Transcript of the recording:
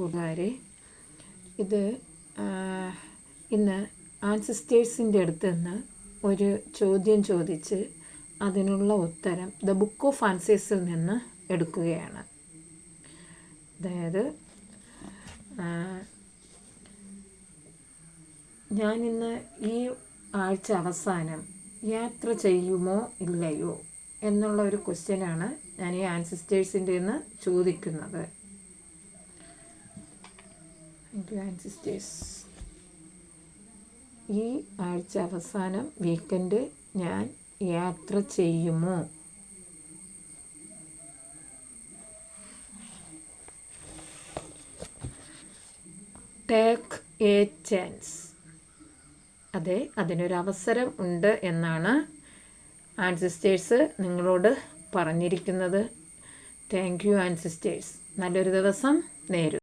കൂട്ടുകാരെ, ഇത് ഇന്ന് ആൻസിസ്റ്റേഴ്സിൻ്റെ അടുത്ത് നിന്ന് ഒരു ചോദ്യം ചോദിച്ച് അതിനുള്ള ഉത്തരം ദ ബുക്ക് ഓഫ് ആൻസേഴ്സിൽ നിന്ന് എടുക്കുകയാണ്. അതായത് ഞാനിന്ന് ഈ ആഴ്ച അവസാനം യാത്ര ചെയ്യുമോ ഇല്ലയോ എന്നുള്ള ഒരു ക്വസ്റ്റ്യനാണ് ഞാൻ ഈ ആൻസിസ്റ്റേഴ്സിൻ്റെ നിന്ന് ചോദിക്കുന്നത്. ആൻസിസ്റ്റേഴ്സ്, ഈ ആഴ്ച അവസാനം വീക്കെൻഡ് ഞാൻ യാത്ര ചെയ്യുമോ? Take A chance. അതെ, അതിനൊരവസരം ഉണ്ട് എന്നാണ് ആൻസിസ്റ്റേഴ്സ് നിങ്ങളോട് പറഞ്ഞിരിക്കുന്നത്. Thank you ancestors. നല്ലൊരു ദിവസം നേരും.